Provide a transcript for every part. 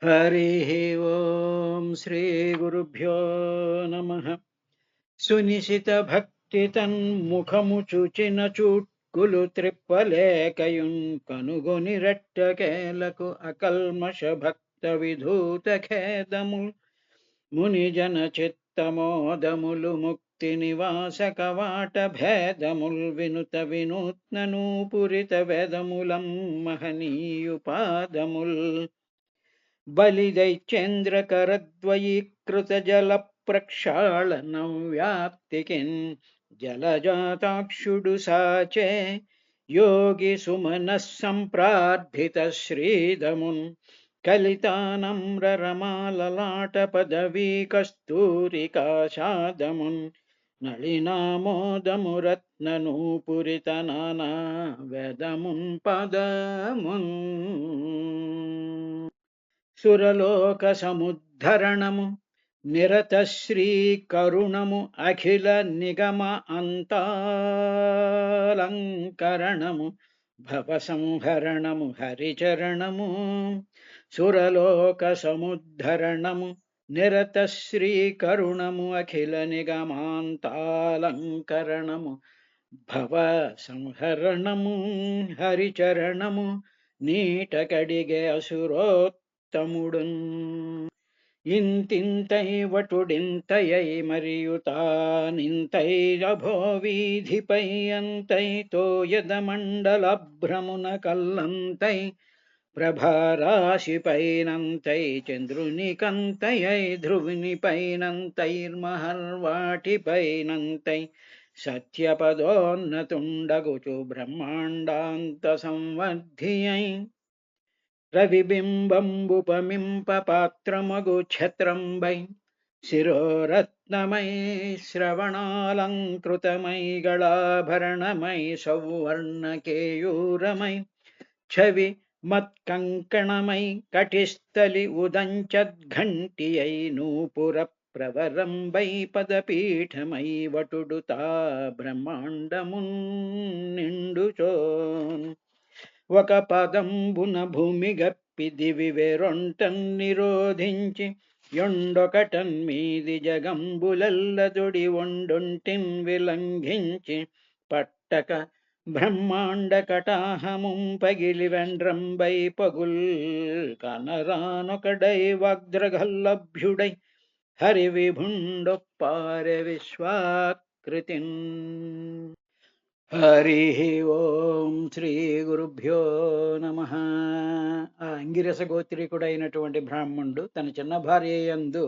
हरिः ओं श्रीगुरुभ्यो नमः। సునిశితభక్తితన్ముఖము చూచినచూట్కులు త్రిప్పలేకయున్ కనుగొని రెట్టకేలకు అకల్మష భక్త విధూత ఖేదముల్ మునిజన చిత్తమోదములు ముక్తి నివాస కవాట భేదముల్ వినుత వినూత్న నూపురిత వేదములం మహనీయుపాదముల్ బలిదైచేంద్రకరద్వయీకృత జల ప్రక్షాళనం వ్యాప్తికిన్ జలజాతాక్షుడు సాచే యోగి సుమనః సంప్రార్థిత శ్రీదమున్ కలితానమ్ర రమాలలాట పదవీ కస్తూరికాషాదమున్ నళినామోదము రత్ననూపురిత నానా వేదమున్ పదమున్ సురలోక సముద్ధరణము నిరత శ్రీ కరుణము అఖిల నిగమ అంతాలంకరణము భవ సంహరణము హరిచరణము సురలోక సముద్ధరణము నిరత శ్రీ కరుణము అఖిల నిగమాంతాలంకరణము భవ సంహరణము హరిచరణము నీట కడిగే అసురోత్తముడున్ ఇంతింతై వటుడింతయై మరియుతానింతై అభో వీధిపై అంతై తోయదమండలభ్రమున కల్లంతై ప్రభారాశిపైనంతై చంద్రునికంతయై ధ్రువునిపైనంతైర్మహర్వాటిపైనంతై సత్యపదోన్నతుండగుచు బ్రహ్మాండాంత సంవర్ధియై రవిబింబంబుపమింప పాత్రమగు ఛత్రంబై శిరోరత్నమై శ్రవణాలంకృతమై గళాభరణమై సౌవర్ణకేయూరమై ఛవి మత్కంకణమై కటిస్థలి ఉదంచద్ఘంటియై నూపుర ప్రవరంబై పదపీఠమై వటుడుతా బ్రహ్మాండమున్ నిండుచోన్ ఒక పదంబున భూమి గప్పి దివి వేరొంటన్ నిరోధించి యొండొకటన్ మీది జగంబులల్లదొడి ఒండొంటిన్ విలంఘించి పట్టక బ్రహ్మాండ కటాహముం పగిలి వెండ్రంబై పగుల్ కనరానొకడై వగ్ద్రగల్లభ్యుడై హరి విభుండొప్పారె విశ్వాకృతిన్. హరి ఓం శ్రీ గురుభ్యో నమ. ఆ అంగిరస గోత్రీకుడైనటువంటి బ్రాహ్మణుడు తన చిన్న భార్య యందు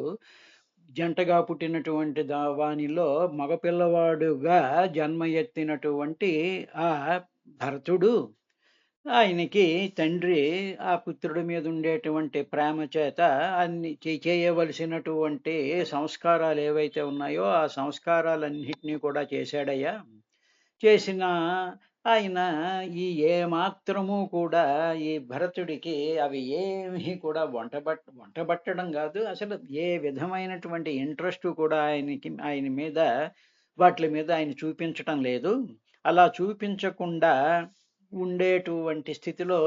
జంటగా పుట్టినటువంటి వానిలో మగపిల్లవాడుగా జన్మ ఎత్తినటువంటి ఆ భరతుడు, ఆయనకి తండ్రి ఆ పుత్రుడి మీద ఉండేటువంటి ప్రేమ చేత అన్ని చేయవలసినటువంటి సంస్కారాలు ఏవైతే ఉన్నాయో ఆ సంస్కారాలన్నింటినీ కూడా చేశాడయ్యా. చేసిన ఆయన ఈ ఏమాత్రము కూడా ఈ భరతుడికి అవి ఏమీ కూడా వంటబట్టడం కాదు, అసలు ఏ విధమైనటువంటి ఇంట్రెస్ట్ కూడా ఆయన మీద వాటి మీద ఆయన చూపించటం లేదు. అలా చూపించకుండా ఉండేటువంటి స్థితిలో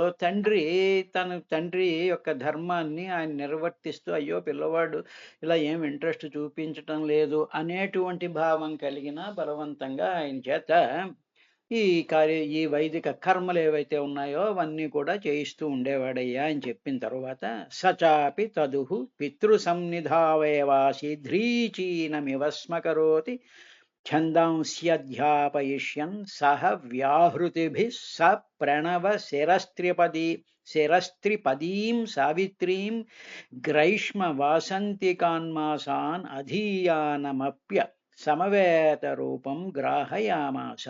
తన తండ్రి యొక్క ధర్మాన్ని ఆయన నిర్వర్తిస్తూ, అయ్యో పిల్లవాడు ఇలా ఏం ఇంట్రెస్ట్ చూపించటం లేదు అనేటువంటి భావం కలిగిన బలవంతంగా ఆయన చేత ఈ వైదిక కర్మలు ఏవైతే ఉన్నాయో అవన్నీ కూడా చేయిస్తూ ఉండేవాడయ్యా అని చెప్పిన తర్వాత, సచాపి తదుహు పితృ సన్నిధావేవాసి ధ్రీచీనమివ స్మకరోతి ఛందాంస్యధ్యాపయిష్యన్ సహ వ్యాహృతిభిః స ప్రణవ శిరస్త్రిపదీం సావిత్రీం గ్రైష్మ వాసంతికాన్మాసాన్ అధీయానమప్య సమవేత రూపం గ్రాహయామాస.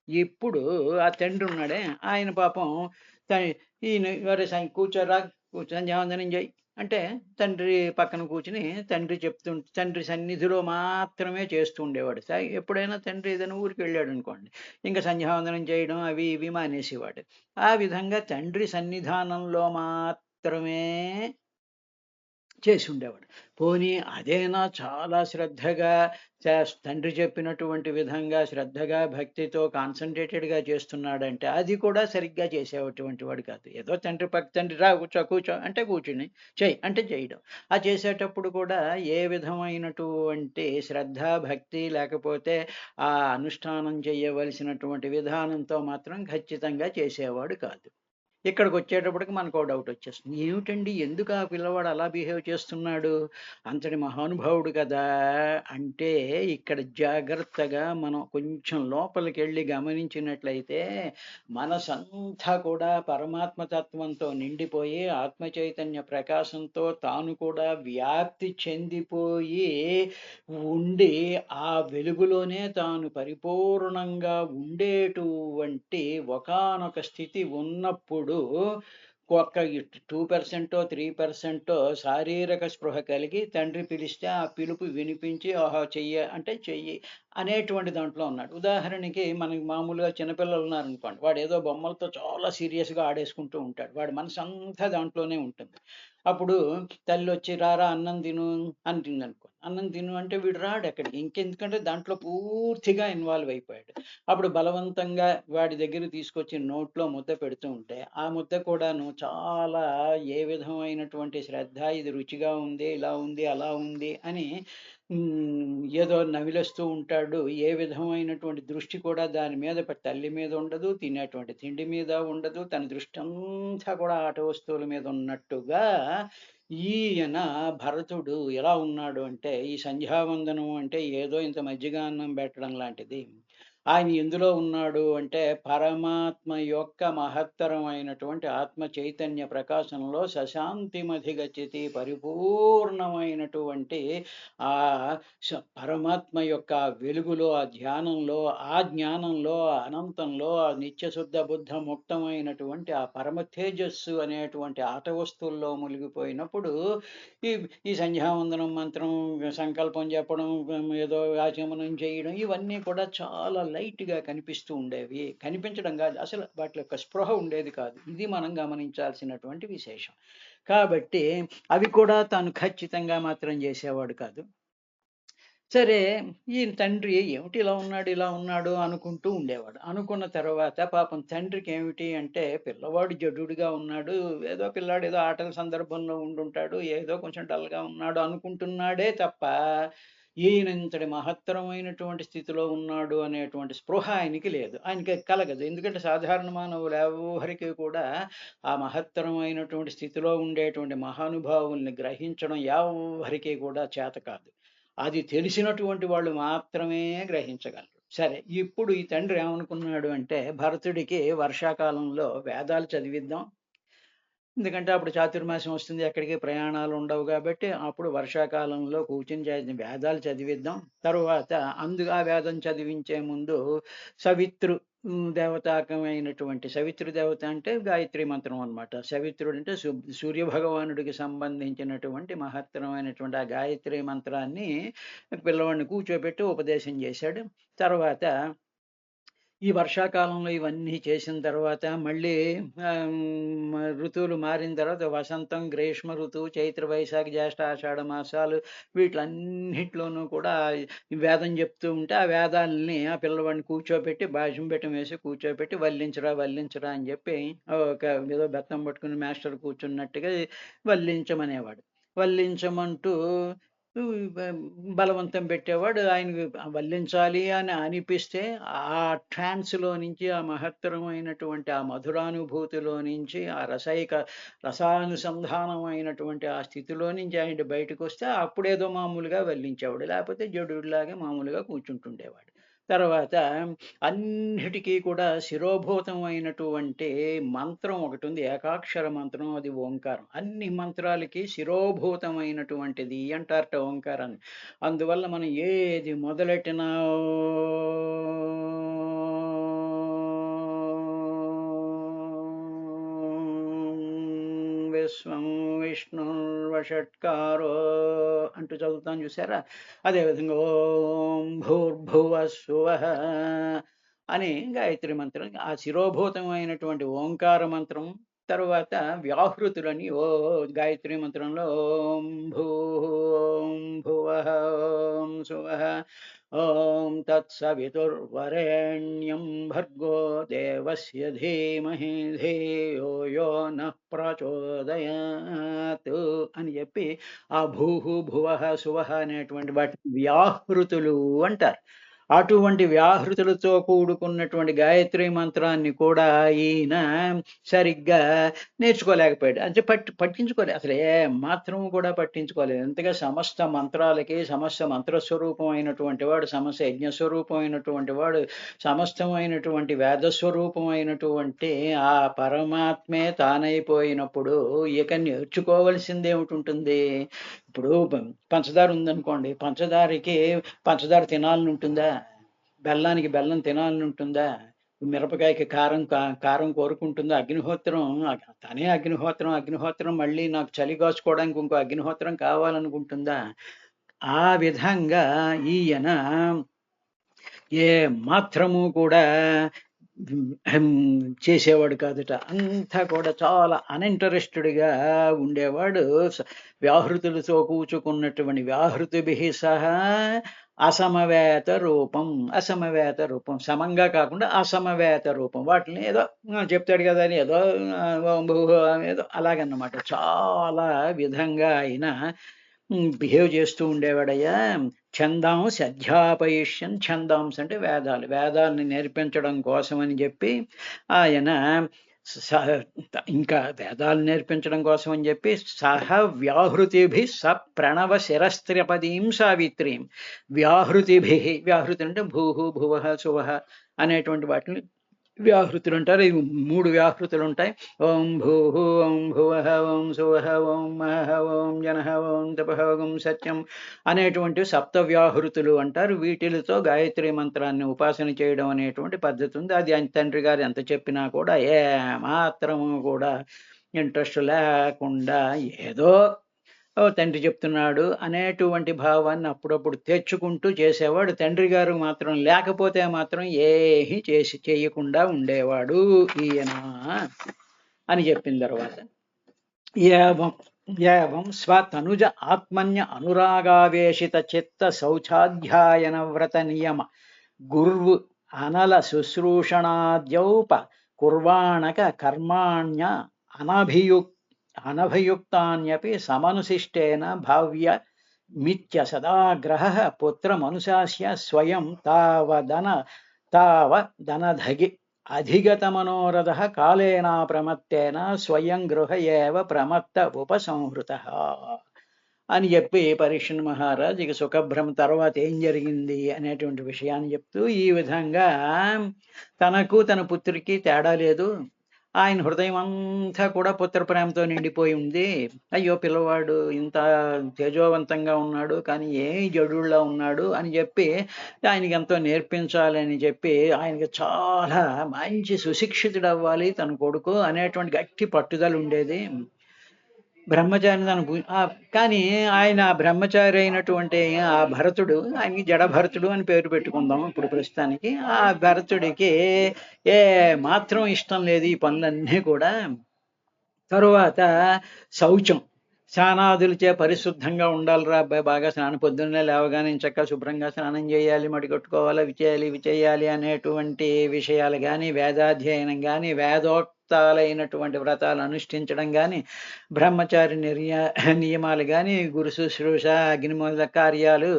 ఇప్పుడు ఆ తండ్రి ఉన్నాడే, ఆయన పాపం ఈయన కూర్చోరా, సంధ్యావందనం చేయి అంటే తండ్రి పక్కన కూర్చుని తండ్రి సన్నిధిలో మాత్రమే చేస్తూ ఉండేవాడు. ఎప్పుడైనా తండ్రి ఏదైనా ఊరికి వెళ్ళాడు అనుకోండి, ఇంకా సంధ్యావందనం చేయడం అవి ఇవి మానేసేవాడు. ఆ విధంగా తండ్రి సన్నిధానంలో మాత్రమే చేసి ఉండేవాడు. పోనీ అదేనా చాలా శ్రద్ధగా తండ్రి చెప్పినటువంటి విధంగా శ్రద్ధగా, భక్తితో కాన్సంట్రేటెడ్‌గా చేస్తున్నాడంటే, అది కూడా సరిగ్గా చేసేటువంటి వాడు కాదు. ఏదో తండ్రి రా కూర్చో, కూర్చో అంటే కూర్చుని, చెయ్ అంటే చేయడం. ఆ చేసేటప్పుడు కూడా ఏ విధమైనటువంటి శ్రద్ధ, భక్తి లేకపోతే ఆ అనుష్ఠానం చేయవలసినటువంటి విధానంతో మాత్రం ఖచ్చితంగా చేసేవాడు కాదు. ఇక్కడికొచ్చేటప్పటికి మనకో డౌటొచ్చేస్తుంది. ఏమిటండి ఎందుకు ఆ పిల్లవాడు అలా బిహేవ్ చేస్తున్నాడు? అంతటి మహానుభావుడు కదా! అంటే ఇక్కడ జాగ్రత్తగా మనం కొంచెం లోపలికెళ్ళి గమనించినట్లయితే మనసంతా కూడా పరమాత్మ తత్వంతో నిండిపోయి, ఆత్మ చైతన్య ప్రకాశంతో తాను కూడా వ్యాప్తి చెందిపోయి ఉండి, ఆ వెలుగులోనే తాను పరిపూర్ణంగా ఉండేటువంటి ఒకానొక స్థితి ఉన్నప్పుడు ఒక్క 2%, 3% శారీరక స్పృహ కలిగి తండ్రి పిలిస్తే ఆ పిలుపు వినిపించి ఆహా! చెయ్యి అంటే చెయ్యి అనేటువంటి దాంట్లో ఉన్నాడు. ఉదాహరణకి మనకి మామూలుగా చిన్నపిల్లలు ఉన్నారనుకోండి. వాడేదో బొమ్మలతో చాలా సీరియస్‌గా ఆడేసుకుంటూ ఉంటాడు. వాడి మనసంతా దాంట్లోనే ఉంటుంది. అప్పుడు తల్లొచ్చి "రారా అన్నం తిను" అంటుందనుకో. అన్నం తిను అంటే వీడు రాడక్కడికి. ఇంకెందుకంటే దాంట్లో పూర్తిగా ఇన్వాల్వ్ అయిపోయాడు. అప్పుడు బలవంతంగా వాడి దగ్గరికి తీసుకొచ్చి నోట్లో ముద్ద పెడుతూ ఉంటే, ఆ ముద్ద కూడాను చాలా ఏ విధమైనటువంటి శ్రద్ధ, ఇది రుచిగా ఉంది, ఇలా ఉంది, అలా ఉంది అని ఏదో నవిలేస్తూ ఉంటాడు. ఏ విధమైనటువంటి దృష్టి కూడా దాని మీద తల్లి మీద ఉండదు, తినేటువంటి తిండి మీద ఉండదు. తన దృష్టంతా కూడా ఆట వస్తువుల మీద ఉన్నట్టుగా ఈయన భరతుడు ఎలా ఉన్నాడు అంటే, ఈ సంధ్యావందనం అంటే ఏదో ఇంత మజ్జిగ అన్నం పెట్టడం లాంటిది. ఆయన ఎందులో ఉన్నాడు అంటే, పరమాత్మ యొక్క మహత్తరమైనటువంటి ఆత్మ చైతన్య ప్రకాశంలో శశాంతిమధిగచ్చితి పరిపూర్ణమైనటువంటి ఆ పరమాత్మ యొక్క వెలుగులో, ఆ ధ్యానంలో, ఆ జ్ఞానంలో, ఆ అనంతంలో, ఆ నిత్యశుద్ధ బుద్ధ ముక్తమైనటువంటి ఆ పరమ తేజస్సు అనేటువంటి ఆట వస్తువుల్లో మునిగిపోయినప్పుడు ఈ ఈ సంధ్యావందనం మంత్రం, సంకల్పం చెప్పడం, ఏదో ఆచమనం చేయడం ఇవన్నీ కూడా చాలా లైట్‌గా కనిపిస్తూ ఉండేవి. కనిపించడం కాదు, అసలు వాటి యొక్క స్పృహ ఉండేది కాదు. ఇది మనం గమనించాల్సినటువంటి విశేషం. కాబట్టి అవి కూడా తాను ఖచ్చితంగా మాత్రం చేసేవాడు కాదు. సరే, ఈయన తండ్రి ఏమిటి ఇలా ఉన్నాడు, ఇలా ఉన్నాడు అనుకుంటూ ఉండేవాడు. అనుకున్న తర్వాత పాపం తండ్రికేమిటి అంటే, పిల్లవాడు జడుడుగా ఉన్నాడు. ఏదో పిల్లాడు ఏదో ఆటల సందర్భంలో ఉండుంటాడు. ఏదో కొంచెం డల్‌గా ఉన్నాడు అనుకుంటున్నాడే తప్ప, ఈయన ఇంతటి మహత్తరమైనటువంటి స్థితిలో ఉన్నాడు అనేటువంటి స్పృహ ఆయనకి లేదు. ఆయనకి కలగదు. ఎందుకంటే సాధారణ మానవులెవ్వరికీ కూడా ఆ మహత్తరమైనటువంటి స్థితిలో ఉండేటువంటి మహానుభావుల్ని గ్రహించడం ఎవ్వరికీ కూడా చేత కాదు. అది తెలిసినటువంటి వాళ్ళు మాత్రమే గ్రహించగలరు. సరే, ఇప్పుడు ఈ తండ్రి ఏమనుకున్నాడు అంటే, భరతుడికి వర్షాకాలంలో వేదాలు చదివిద్దాం. ఎందుకంటే అప్పుడు చాతుర్మాస్యం వస్తుంది. ఎక్కడికి ప్రయాణాలు ఉండవు గాబట్టి, అప్పుడు వర్షాకాలంలో కూర్చొని వేదాలు చదివిద్దాం. తరువాత ఆ వేదం చదివించే ముందు సవితృ దేవతాకమైనటువంటి సవితృ దేవత అంటే గాయత్రి మంత్రం అనమాట. సవిత్రుడంటే సూర్యభగవానుడికి సంబంధించినటువంటి మహత్తరమైనటువంటి ఆ గాయత్రి మంత్రాన్ని పిల్లవాడిని కూర్చోబెట్టి ఉపదేశం చేశాడు. తర్వాత ఈ వర్షాకాలంలో ఇవన్నీ చేసిన తర్వాత మళ్ళీ ఋతువులు మారిన తర్వాత వసంతం, గ్రీష్మ ఋతువు, చైత్ర, వైశాఖ, జ్యేష్ఠ, ఆషాఢ మాసాలు వీటిలన్నిట్లోనూ కూడా ఈ వేదం చెప్తూ ఉంటే, ఆ వేదాల్ని ఆ పిల్లవాడిని కూర్చోబెట్టి భాష్యం బెట్టం వేసి కూర్చోబెట్టి వల్లించరా, వల్లించరా అని చెప్పి ఒక ఏదో బెత్తం పట్టుకుని మాస్టర్ కూర్చున్నట్టుగా వల్లించమనేవాడు. వల్లించమంటూ బలవంతం పెట్టేవాడు. ఆయనకి వల్లించాలి అని అనిపిస్తే ఆ ట్రాన్స్‌లో నుంచి, ఆ మహత్తరమైనటువంటి ఆ మధురానుభూతిలో నుంచి, ఆ రసానుసంధానమైనటువంటి ఆ స్థితిలో నుంచి ఆయన బయటకొస్తే అప్పుడేదో మామూలుగా వల్లించేవాడు. లేకపోతే జడుడిలాగా మామూలుగా కూర్చుంటుండేవాడు. తర్వాత అన్నిటికీ కూడా శిరోభూతమైనటువంటి మంత్రం ఒకటుంది. ఏకాక్షర మంత్రం, అది ఓంకారం. అన్ని మంత్రాలకి శిరోభూతమైనటువంటిది అంటారట ఓంకారాన్ని. అందువల్ల మనం ఏది మొదలెట్టినా విశ్వం విష్ణుర్వషట్కారో అంటూ చదువుతాం చూసారా? అదేవిధంగా ఓం భూర్భువః స్సువః అని గాయత్రి మంత్రం. ఆ శిరోభూతమైనటువంటి ఓంకార మంత్రం, తరువాత వ్యాహృతులని గాయత్రి మంత్రంలో ఓం భూ ఓం భువః ఓం సువః ఓం తత్సవితుర్వరేణ్యం భర్గో దేవస్య ధీమహి ధియో యో నః ప్రచోదయాత్ అని చెప్పి ఆ భూహు భువః సువః అనేటువంటి వాటిని వ్యాహృతులు అంటారు. అటువంటి వ్యాహృతులతో కూడుకున్నటువంటి గాయత్రి మంత్రాన్ని కూడా ఈయన సరిగ్గా నేర్చుకోలేకపోయాడు. అంటే పట్టించుకోలేదు, అసలు ఏ మాత్రము కూడా పట్టించుకోలేదు. ఎంతగా సమస్త మంత్రాలకి సమస్త మంత్రస్వరూపం అయినటువంటి వాడు, సమస్త యజ్ఞస్వరూపం అయినటువంటి వాడు, సమస్తమైనటువంటి వేదస్వరూపం అయినటువంటి ఆ పరమాత్మే తానైపోయినప్పుడు ఇక నేర్చుకోవలసింది ఏమిటి ఉంటుంది? ఇప్పుడు పంచదార ఉందనుకోండి, పంచదార తినాలని ఉంటుందా? బెల్లానికి బెల్లం తినాలని ఉంటుందా? మిరపకాయకి కారం కోరుకుంటుందా? అగ్నిహోత్రం తనే అగ్నిహోత్రం మళ్ళీ నాకు చలి కాచుకోవడానికి ఇంకో అగ్నిహోత్రం కావాలనుకుంటుందా? ఆ విధంగా ఈయన ఏ మాత్రము కూడా చేసేవాడు కాదుట. అంతా కూడా చాలా అన్ఇంటరెస్టెడ్గా ఉండేవాడు. వ్యాహృతులతో కూచుకున్నటువంటి వ్యాహృతిభి సహా అసమవేత రూపం సమంగా కాకుండా అసమవేత రూపం, వాటిని ఏదో చెప్తాడు కదా అని ఏదో ఏదో అలాగన్నమాట. చాలా విధంగా ఆయన బిహేవ్ చేస్తూ ఉండేవాడయ్యా. ఛందాంశ అధ్యాపయిష్యన్, ఛందాంశ అంటే వేదాలని నేర్పించడం కోసం అని చెప్పి ఆయన ఇంకా వేదాలు నేర్పించడం కోసం అని చెప్పి సహ వ్యాహృతిభి స ప్రణవ శిరస్త్రిపదీం సావిత్రీం వ్యాహృతి అంటే భూహు భువః సువః అనేటువంటి వాటిని వ్యాహృతులు అంటారు. ఇవి 3 వ్యాహృతులు ఉంటాయి. ఓం భూహు ఓం భువః ఓం సువః ఓం మహః ఓం జనః ఓం తపః ఓం సత్యం అనేటువంటి సప్త వ్యాహృతులు అంటారు. వీటిలతో గాయత్రి మంత్రాన్ని ఉపాసన చేయడం అనేటువంటి పద్ధతి ఉంది. అది ఆయన తండ్రి గారు ఎంత చెప్పినా కూడా ఏ మాత్రము కూడా ఇంట్రెస్ట్ లేకుండా ఏదో తండ్రి చెప్తున్నాడు అనేటువంటి భావాన్ని అప్పుడప్పుడు తెచ్చుకుంటూ చేసేవాడు. తండ్రి గారు మాత్రం లేకపోతే మాత్రం ఏమీ చేయకుండా ఉండేవాడు ఈయన అని చెప్పిన తర్వాత ఏవం స్వతనుజ ఆత్మన్య అనురాగావేశిత చిత్త శౌచాధ్యాయన వ్రత నియమ గుర్వు అనల శుశ్రూషణాద్యౌప కుర్వాణక కర్మాణ్య అనభియుక్తాన్యపి సమనుశిష్టేన భావ్య మిత్య సదాగ్రహ పుత్రమనుశాస్య స్వయం తావదనధగి అధిగత మనోరథ కాలేనా ప్రమత్తేన స్వయం గృహ ఏవ ప్రమత్త ఉపసంహృత అని చెప్పి పరీక్షణ్ మహారాజ్ ఇక సుఖభ్రమ తర్వాత ఏం జరిగింది అనేటువంటి విషయాన్ని చెప్తూ ఈ విధంగా తనకు తన పుత్రికి తేడా లేదు. ఆయన హృదయం అంతా కూడా పుత్ర ప్రేమతో నిండిపోయి ఉంది. అయ్యో పిల్లవాడు ఇంత తేజోవంతంగా ఉన్నాడు కానీ ఏ జడుల్లా ఉన్నాడు అని చెప్పి ఆయనకి ఎంతో నేర్పించాలని చెప్పి ఆయనకి చాలా మంచి సుశిక్షితుడు అవ్వాలి తన కొడుకు అనేటువంటి గట్టి పట్టుదల ఉండేది. బ్రహ్మచారి కానీ ఆయన బ్రహ్మచారి అయినటువంటి ఆ భరతుడు, ఆయనకి జడభరతుడు అని పేరు పెట్టుకుందాం ఇప్పుడు ప్రస్తుతానికి. ఆ భరతుడికి ఏ మాత్రం ఇష్టం లేదు ఈ పనులన్నీ కూడా. తరువాత శౌచం, స్నానాదులచే పరిశుద్ధంగా ఉండాలిరా అబ్బాయి, బాగా పొద్దున్నే లేవగానే చక్కగా శుభ్రంగా స్నానం చేయాలి, మడికట్టుకోవాలి, ఇవి చేయాలి అనేటువంటి విషయాలు కానీ, వేదాధ్యయనం కానీ, వేదోక్తాలైనటువంటి వ్రతాలు అనుష్ఠించడం కానీ, బ్రహ్మచారి నియమాలు కానీ, గురు శుశ్రూష, అగ్నిమూల కార్యాలు,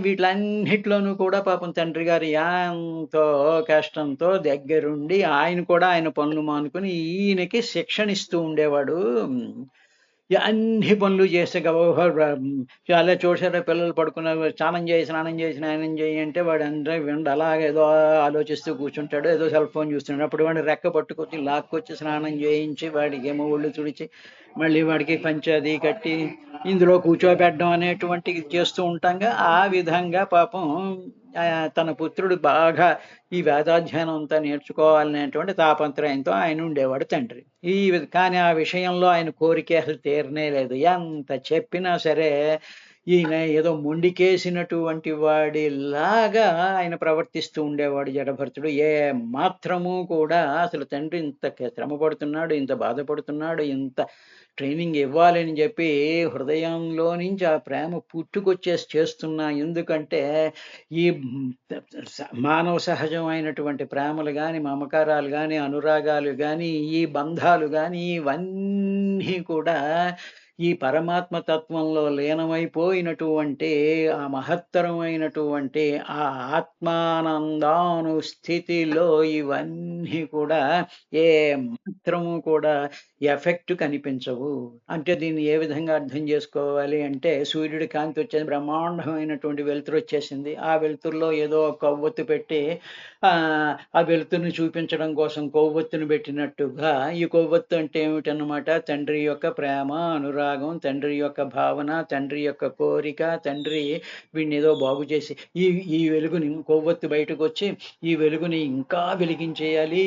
వీటిలన్నిట్లోనూ కూడా పాపం తండ్రి గారు ఎంతో కష్టంతో దగ్గరుండి ఆయన కూడా ఆయన పనులు మానుకుని ఈయనకి శిక్షణ ఇస్తూ ఉండేవాడు. అన్ని పనులు చేస్తే చాలా చూసారా పిల్లలు పడుకున్నారు, స్నానం చేయి అంటే వాడు అందరూ విండు అలాగేదో ఆలోచిస్తూ కూర్చుంటాడు, ఏదో సెల్ ఫోన్ చూస్తున్నాడు. అప్పుడు వాడిని రెక్క పట్టుకొచ్చి లాక్కొచ్చి స్నానం చేయించి వాడికి ఏమో ఒళ్ళు తుడిచి మళ్ళీ వాడికి పంచాది కట్టి ఇందులో కూర్చోబెట్టడం అనేటువంటిది చేస్తూ ఉంటాంగా. ఆ విధంగా పాపం తన పుత్రుడు బాగా ఈ వేదాధ్యయనం అంతా నేర్చుకోవాలనేటువంటి తాపత్రయంతో ఆయన ఉండేవాడు తండ్రి. కానీ ఆ విషయంలో ఆయన కోరిక అసలు తీరనే లేదు. ఎంత చెప్పినా సరే ఈయన ఏదో మొండికేసినటువంటి వాడిలాగా ఆయన ప్రవర్తిస్తూ ఉండేవాడు జడభరతుడు. ఏ మాత్రము కూడా అసలు తండ్రి ఇంత శ్రమ పడుతున్నాడు, ఇంత బాధపడుతున్నాడు, ఇంత ట్రైనింగ్ ఇవ్వాలని చెప్పి హృదయంలో నుంచి ఆ ప్రేమ పుట్టుకొచ్చేసి చేస్తున్నా. ఎందుకంటే ఈ మానవ సహజమైనటువంటి ప్రేమలు గాని, మమకారాలు గాని, అనురాగాలు గాని, ఈ బంధాలు గాని ఇవన్నీ కూడా ఈ పరమాత్మ తత్వంలో లీనమైపోయినటువంటి ఆ మహత్తరమైనటువంటి ఆ ఆత్మానందాను స్థితిలో ఇవన్నీ కూడా ఏ మాత్రము కూడా ఎఫెక్ట్ కనిపించవు. అంటే దీన్ని ఏ విధంగా అర్థం చేసుకోవాలి అంటే, సూర్యుడి కాంతి వచ్చేది, బ్రహ్మాండమైనటువంటి వెలుతురు వచ్చేసింది. ఆ వెలుతురులో ఏదో కొవ్వొత్తి పెట్టి ఆ వెలుతురుని చూపించడం కోసం కొవ్వొత్తిని పెట్టినట్టుగా, ఈ కొవ్వొత్తు అంటే ఏమిటన్నమాట? తండ్రి యొక్క ప్రేమ, అనురాగం, తండ్రి యొక్క భావన, తండ్రి యొక్క కోరిక, తండ్రి వీడిని ఏదో బాగు చేసి ఈ ఈ వెలుగుని కొవ్వొత్తి బయటకు వచ్చి ఈ వెలుగుని ఇంకా వెలిగించేయాలి,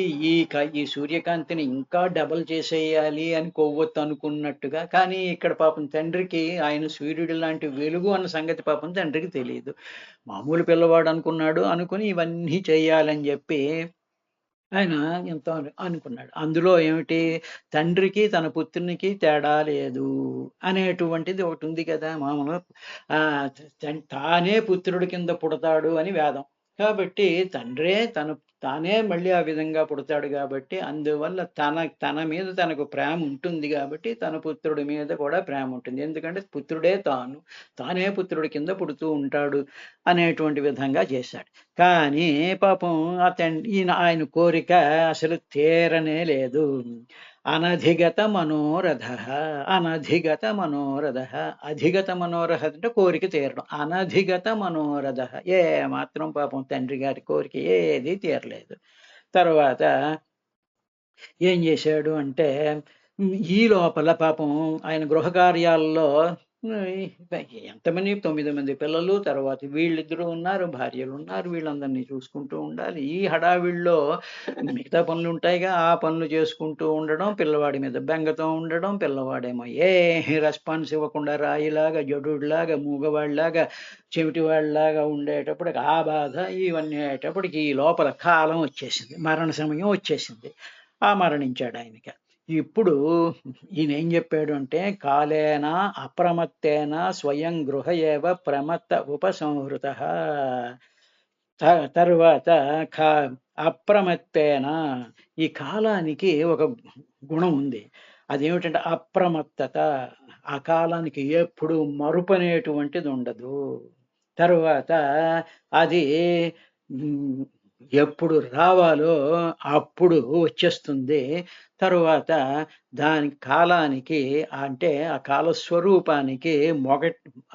ఈ సూర్యకాంతిని ఇంకా డబల్ చేసేయాలి అని కొవ్వొత్తు అనుకున్నట్టుగా. కానీ ఇక్కడ పాపం తండ్రికి ఆయన సూర్యుడు లాంటి వెలుగు అన్న సంగతి పాపం తండ్రికి తెలియదు. మామూలు పిల్లవాడు అనుకున్నాడు. అనుకుని ఇవన్నీ చేయాలని చెప్పి ఆయన ఎంతో అనుకున్నాడు. అందులో ఏమిటి, తండ్రికి తన పుత్రునికి తేడా లేదు అనేటువంటిది ఒకటి ఉంది కదా. మామూలుగా తానే పుత్రుడి కింద పుడతాడు అని వేదం. కాబట్టి తానే మళ్ళీ ఆ విధంగా పుడతాడు కాబట్టి, అందువల్ల తన మీద తనకు ప్రేమ ఉంటుంది కాబట్టి తన పుత్రుడి మీద కూడా ప్రేమ ఉంటుంది. ఎందుకంటే పుత్రుడే తానే పుత్రుడి కింద పుడుతూ ఉంటాడు అనేటువంటి విధంగా చేశాడు. కానీ పాపం ఈయన ఆయన కోరిక అసలు తీరనే లేదు. అధిగత మనోరథ అధిగత మనోరథ అంటే కోరిక తీరడం. అనధిగత మనోరథ, ఏ మాత్రం పాపం తండ్రి గారి కోరిక ఏది తీరలేదు. తర్వాత ఏం చేశాడు అంటే, ఈ లోపల పాపం ఆయన గృహ కార్యాల్లో ఎంతమంది 9 మంది పిల్లలు, తర్వాత వీళ్ళిద్దరూ ఉన్నారు, భార్యలు ఉన్నారు, వీళ్ళందరినీ చూసుకుంటూ ఉండాలి. ఈ హడావిడిలో మిగతా పనులు ఉంటాయిగా, ఆ పనులు చేసుకుంటూ ఉండడం, పిల్లవాడి మీద బెంగతో ఉండడం, పిల్లవాడేమో ఏ రెస్పాన్స్ ఇవ్వకుండా రాయిలాగా, జడులాగా, మూగవాడిలాగా, చెవిటివాడిలాగా ఉండేటప్పటికి ఆ బాధ, ఇవన్నీ అయ్యేటప్పటికి ఈ లోపల కాలం వచ్చేసింది, మరణ సమయం వచ్చేసింది. మరణించాడు ఆయనకి. ఇప్పుడు ఈయన ఏం చెప్పాడు అంటే, కాలేన అప్రమత్తేన స్వయం గృహ ఏవ ప్రమత్త ఉపసంహృత. తరువాత అప్రమత్తేన, ఈ కాలానికి ఒక గుణం ఉంది. అదేమిటంటే అప్రమత్తత. ఆ కాలానికి ఎప్పుడు మరుపు అనేటువంటిది ఉండదు. తరువాత అది ఎప్పుడు రావాలో అప్పుడు వచ్చేస్తుంది. తరువాత దాని కాలానికి, అంటే ఆ కాలస్వరూపానికి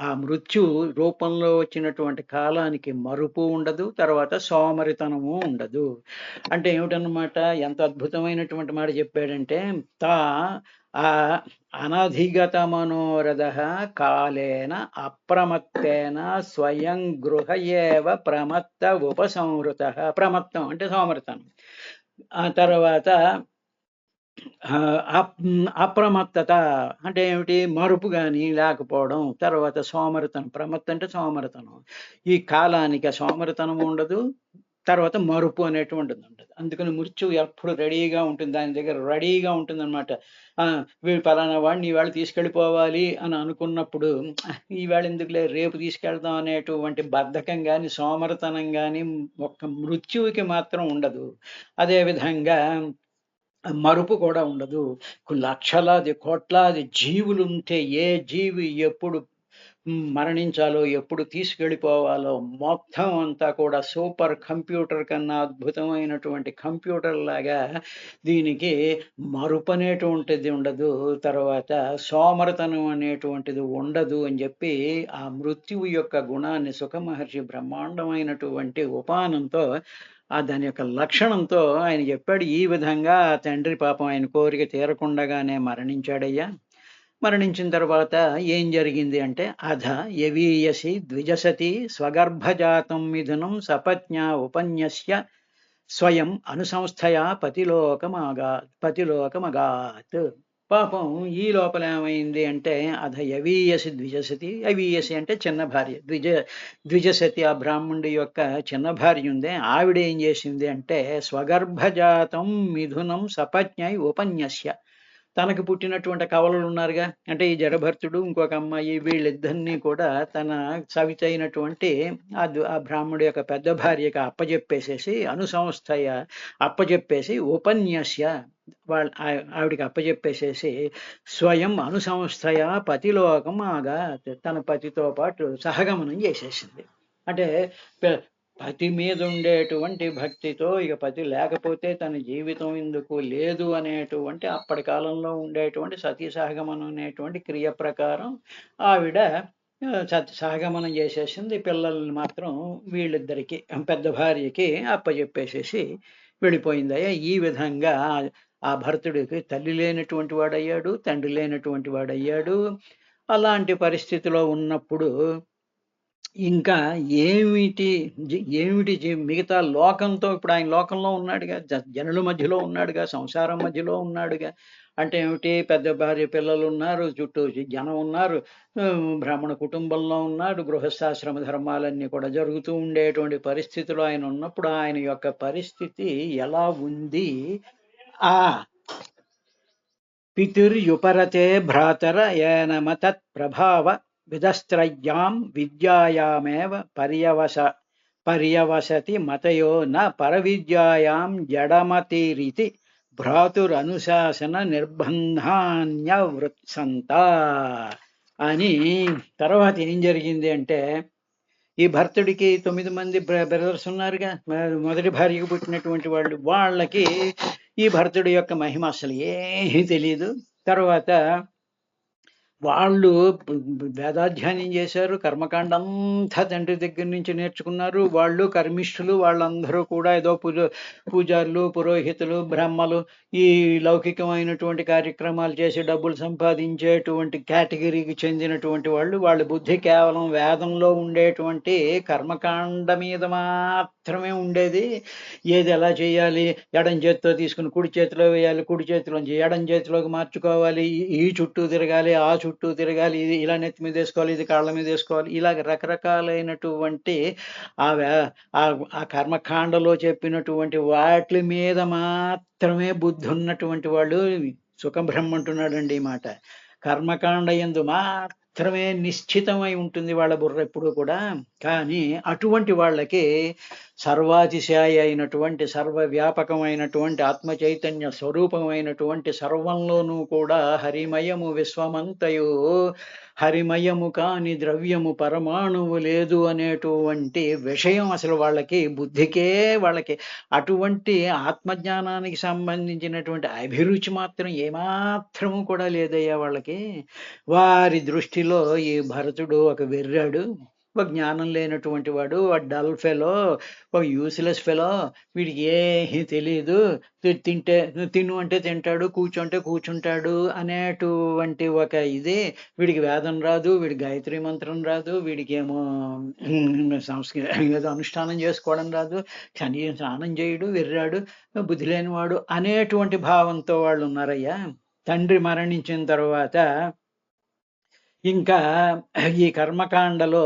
ఆ మృత్యు రూపంలో వచ్చినటువంటి కాలానికి మరుపు ఉండదు, తర్వాత సోమరితనము ఉండదు. అంటే ఏమిటన్నమాట, ఎంత అద్భుతమైనటువంటి మాట చెప్పాడంటే, అనధిగత మనోరథ కాలేన అప్రమత్తేన స్వయం గృహ ఏవ ప్రమత్త ఉపసంహృత. ప్రమత్తం అంటే సోమరితనం. ఆ తర్వాత అప్రమత్తత అంటే ఏమిటి, మరుపు కానీ లేకపోవడం. తర్వాత సోమరితనం, ప్రమత్త అంటే సోమరితనం. ఈ కాలానికి సోమరితనం ఉండదు, తర్వాత మరుపు అనేటువంటిది ఉండదు. అందుకని మృత్యువు ఎప్పుడు రెడీగా ఉంటుంది, దాని దగ్గర రెడీగా ఉంటుంది అనమాట. వీళ్ళు పలానా వాడిని ఈవేళ తీసుకెళ్ళిపోవాలి అని అనుకున్నప్పుడు, ఈవేళ ఎందుకులే రేపు తీసుకెళ్దాం అనేటువంటి బద్ధకం కానీ, సోమరితనం కానీ ఒక్క మృత్యువుకి మాత్రం ఉండదు. అదేవిధంగా మరుపు కూడా ఉండదు. లక్షలాది కోట్లాది జీవులు ఉంటే ఏ జీవి ఎప్పుడు మరణించాలో, ఎప్పుడు తీసుకెళ్ళిపోవాలో మొత్తం అంతా కూడా సూపర్ కంప్యూటర్ కన్నా అద్భుతమైనటువంటి కంప్యూటర్ లాగా దీనికి మరుపు అనేటువంటిది ఉండదు, తర్వాత సోమరతనం అనేటువంటిది ఉండదు అని చెప్పి ఆ మృత్యువు యొక్క గుణాన్ని సుఖమహర్షి బ్రహ్మాండమైనటువంటి ఉపానంతో దాని యొక్క లక్షణంతో ఆయన చెప్పాడు. ఈ విధంగా తండ్రి పాపం ఆయన కోరిక తీరకుండానే మరణించాడయ్యా. మరణించిన తర్వాత ఏం జరిగింది అంటే, యవీయసి ద్విజసతి స్వగర్భజాతం మిథునం సపత్న్యా ఉపన్యస్య స్వయం అనుసంస్థయా పతిలోకమగాత్. పాపం ఈ లోపల ఏమైంది అంటే అధ యవీయసి ద్విజసతి, యవీయసి అంటే చిన్న భార్య, ద్విజసతి ఆ బ్రాహ్మణుడి యొక్క చిన్న భార్య ఉందే, ఆవిడ ఏం చేసింది అంటే స్వగర్భజాతం మిథునం సపజ్ఞై ఉపన్యస్య, తనకు పుట్టినటువంటి కవలలు ఉన్నారుగా, అంటే ఈ జడభర్తుడు ఇంకొక అమ్మాయి, వీళ్ళిద్దరినీ కూడా తన సవిత అయినటువంటి ఆ బ్రాహ్మణుడి యొక్క పెద్ద భార్యకి అప్పజెప్పేసేసి, అనుసంస్థయ అప్పజెప్పేసి, ఉపన్యస్య ఆవిడికి అప్పజెప్పేసేసి, స్వయం అనుసంస్థయ పతిలోకం ఆగా, తన పతితో పాటు సహగమనం చేసేసింది. అంటే పతి మీద ఉండేటువంటి భక్తితో, ఇక పతి లేకపోతే తన జీవితం ఎందుకు లేదు అనేటువంటి అప్పటి కాలంలో ఉండేటువంటి సతీ సహగమనం అనేటువంటి క్రియ ప్రకారం ఆవిడ సహగమనం చేసేసింది. పిల్లల్ని మాత్రం వీళ్ళిద్దరికి, పెద్ద భార్యకి అప్పచెప్పేసేసి వెళ్ళిపోయిందయ్యా. ఈ విధంగా ఆ భరతుడికి తల్లి లేనటువంటి వాడయ్యాడు, తండ్రి లేనటువంటి వాడయ్యాడు. అలాంటి పరిస్థితిలో ఉన్నప్పుడు ఇంకా ఏమిటి మిగతా లోకంతో, ఇప్పుడు ఆయన లోకంలో ఉన్నాడుగా, జనుల మధ్యలో ఉన్నాడుగా, సంసారం మధ్యలో ఉన్నాడుగా. అంటే ఏమిటి, పెద్ద భార్య పిల్లలు ఉన్నారు, చుట్టూ జనం ఉన్నారు, బ్రాహ్మణ కుటుంబంలో ఉన్నాడు, గృహస్థాశ్రమ ధర్మాలన్నీ కూడా జరుగుతూ ఉండేటువంటి పరిస్థితిలో ఆయన ఉన్నప్పుడు ఆయన యొక్క పరిస్థితి ఎలా ఉంది? ఆ పితుర్యుపరతే భ్రాతర ఏనమ తత్ ప్రభావ విదస్త్రయాం విద్యాయామేవ పర్యవసతి మతయో న పరవిద్యాయాం జడమతిరితి భ్రాతురనుశాసన నిర్బంధాన్యవృత్సంత అని. తర్వాత ఏం జరిగింది అంటే, ఈ భర్తుడికి 9 మంది బ్రదర్స్ ఉన్నారుగా, మొదటి భార్యకు పుట్టినటువంటి వాళ్ళకి ఈ భరతుడి యొక్క మహిమ అసలు ఏమీ తెలియదు. తర్వాత వాళ్ళు వేదాధ్యయనం చేశారు, కర్మకాండంతా తండ్రి దగ్గర నుంచి నేర్చుకున్నారు. వాళ్ళు కర్మిష్ఠులు, వాళ్ళందరూ కూడా ఏదో పూజారులు, పురోహితులు, బ్రహ్మలు, ఈ లౌకికమైనటువంటి కార్యక్రమాలు చేసి డబ్బులు సంపాదించేటువంటి కేటగిరీకి చెందినటువంటి వాళ్ళ బుద్ధి కేవలం వేదంలో ఉండేటువంటి కర్మకాండ మీద మాత్రమే ఉండేది. ఏది ఎలా చేయాలి, ఎడం చేతితో తీసుకుని కుడి చేతిలో వేయాలి, కుడి చేతిలోంచి ఎడం చేతిలోకి మార్చుకోవాలి, ఈ చుట్టూ తిరగాలి, ఆ చుట్టూ తిరగాలి, ఇది ఇలా నెత్తి మీద వేసుకోవాలి, ఇది కాళ్ళ మీద వేసుకోవాలి, ఇలాగ రకరకాలైనటువంటి ఆ కర్మకాండలో చెప్పినటువంటి వాటి మీద మాత్రమే బుద్ధి ఉన్నటువంటి వాళ్ళు. సుఖబ్రహ్మ అంటున్నాడండి ఈ మాట. కర్మకాండ యందు మాత్రమే నిశ్చితమై ఉంటుంది వాళ్ళ బుర్ర ఎప్పుడు కూడా. కానీ అటువంటి వాళ్ళకి సర్వాతిశాయి అయినటువంటి, సర్వవ్యాపకమైనటువంటి, ఆత్మ చైతన్య స్వరూపమైనటువంటి, సర్వంలోనూ కూడా హరిమయము విశ్వమంతయు, హరిమయము కాని ద్రవ్యము పరమాణువు లేదు అనేటువంటి విషయం అసలు వాళ్ళకి వాళ్ళకి అటువంటి ఆత్మజ్ఞానానికి సంబంధించినటువంటి అభిరుచి మాత్రం ఏమాత్రము కూడా లేదయ్యా వాళ్ళకి. వారి దృష్టిలో ఈ భరతుడు ఒక వెర్రాడు, ఒక జ్ఞానం లేనటువంటి వాడు, ఒక డల్ ఫెలో, ఒక యూస్లెస్ ఫెలో, వీడికి ఏమీ తెలియదు, తిను అంటే తింటాడు, కూర్చుంటే కూర్చుంటాడు అనేటువంటి ఒక ఇది. వీడికి వేదం రాదు, వీడికి గాయత్రి మంత్రం రాదు, వీడికి ఏమో ఏదో అనుష్ఠానం చేసుకోవడం రాదు, కనీసం స్నానం చేయడు, వెర్రాడు, బుద్ధి లేనివాడు అనేటువంటి భావంతో వాళ్ళు ఉన్నారయ్యా. తండ్రి మరణించిన తర్వాత ఇంకా ఈ కర్మకాండలో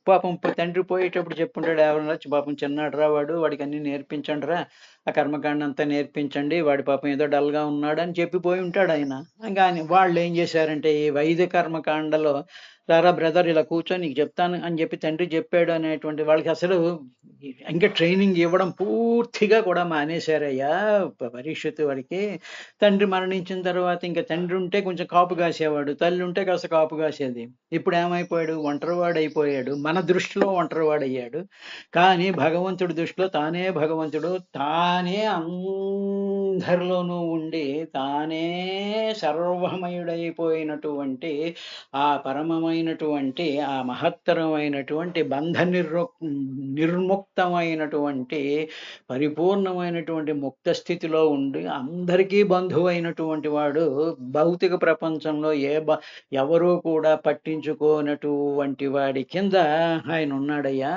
పాపం తండ్రి పోయేటప్పుడు చెప్పుంటాడు, ఎవరన్నా వచ్చి, పాపం చిన్నాడు రా వాడికి అన్ని నేర్పించండి రా, ఆ కర్మకాండ అంతా నేర్పించండి, వాడి పాపం ఏదో డల్గా ఉన్నాడు అని చెప్పిపోయి ఉంటాడు ఆయన. కానీ వాళ్ళు ఏం చేశారంటే, ఈ వైదిక కర్మకాండలో రారా బ్రదర్ ఇలా కూర్చొని నీకు చెప్తాను అని చెప్పి తండ్రి చెప్పాడు అనేటువంటి వాళ్ళకి అసలు ఇంకా ట్రైనింగ్ ఇవ్వడం పూర్తిగా కూడా మానేశారయ్యా పరీక్షిత్ వాడికి. తండ్రి మరణించిన తర్వాత ఇంకా తండ్రి ఉంటే కొంచెం కాపు కాసేవాడు, తల్లి ఉంటే కాస్త కాపు కాసేది. ఇప్పుడు ఏమైపోయాడు, ఒంటరివాడు అయిపోయాడు. మన దృష్టిలో ఒంటరివాడయ్యాడు, కానీ భగవంతుడి దృష్టిలో తానే భగవంతుడు, తానే అందరిలోనూ ఉండి తానే సర్వమయుడైపోయినటువంటి ఆ పరమమైనటువంటి, ఆ మహత్తరమైనటువంటి బంధ నిర్ముక్తమైనటువంటి పరిపూర్ణమైనటువంటి ముక్త స్థితిలో ఉండి అందరికీ బంధువు అయినటువంటి వాడు భౌతిక ప్రపంచంలో ఎవరూ కూడా పట్టించుకోనటువంటి వాడి కింద ఆయన ఉన్నాడయ్యా.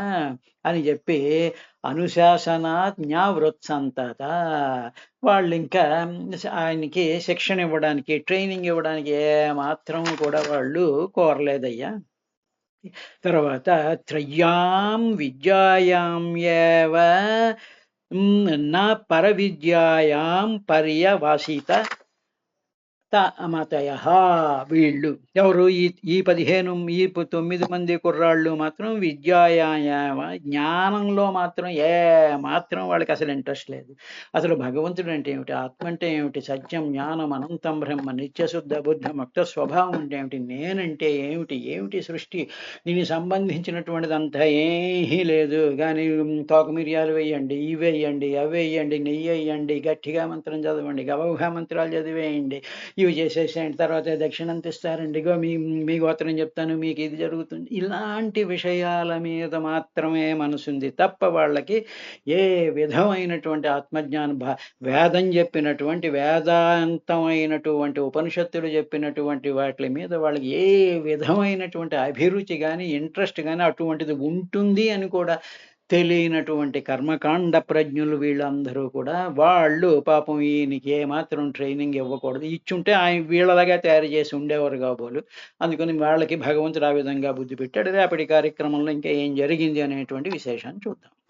అని చెప్పి అనుశాసనాత్ న్యావృత్సంతత. వాళ్ళింకా ఆయనకి శిక్షణ ఇవ్వడానికి, ట్రైనింగ్ ఇవ్వడానికి ఏమాత్రం కూడా వాళ్ళు కోరలేదయ్యా. తర్వాత త్రయ్యాం విద్యాయాం ఏవ నా పరవిద్యాయాం పర్యవసిత మతయః. వీళ్ళు ఎవరు? ఈ 9 మంది కుర్రాళ్ళు మాత్రం విద్యాయామ, జ్ఞానంలో మాత్రం మాత్రం వాళ్ళకి అసలు ఇంట్రెస్ట్ లేదు. అసలు భగవంతుడు అంటే ఏమిటి, ఆత్మ అంటే ఏమిటి, సత్యం జ్ఞానం అనంతం బ్రహ్మ నిత్యశుద్ధ బుద్ధ ముక్త స్వభావం అంటే ఏమిటి, నేనంటే ఏమిటి, ఏమిటి సృష్టి, దీనికి సంబంధించినటువంటిదంతా ఏమీ లేదు. కానీ తోక మిరియాలు వేయండి, ఇవి వేయండి, అవి వేయండి, నెయ్యి వేయండి, గట్టిగా మంత్రం చదవండి, గబగబా మంత్రాలు చదివేయండి, ఇవి చేసేసేయండి, తర్వాత దక్షిణంత ఇస్తారండి, ఇగో మీ గోత్రం చెప్తాను, మీకు ఇది జరుగుతుంది. ఇలాంటి విషయాల మీద మాత్రమే మనసుంది తప్ప వాళ్ళకి ఏ విధమైనటువంటి ఆత్మజ్ఞానం, వేదం చెప్పినటువంటి వేదాంతమైనటువంటి ఉపనిషత్తులు చెప్పినటువంటి వాటి మీద వాళ్ళకి ఏ విధమైనటువంటి అభిరుచి కానీ ఇంట్రెస్ట్ కానీ అటువంటిది ఉంటుంది అని కూడా తెలియనటువంటి కర్మకాండ ప్రజ్ఞులు వీళ్ళందరూ కూడా. వాళ్ళు పాపం ఈయనకి ఏమాత్రం ట్రైనింగ్ ఇవ్వకూడదు, ఇచ్చుంటే ఆయన వీళ్ళలాగా తయారు చేసి ఉండేవారు కాబోలు. అందుకని వాళ్ళకి భగవంతుడు ఆ విధంగా బుద్ధి పెట్టాడు. రేపటి కార్యక్రమంలో ఇంకా ఏం జరిగింది అనేటువంటి విశేషాన్ని చూద్దాం.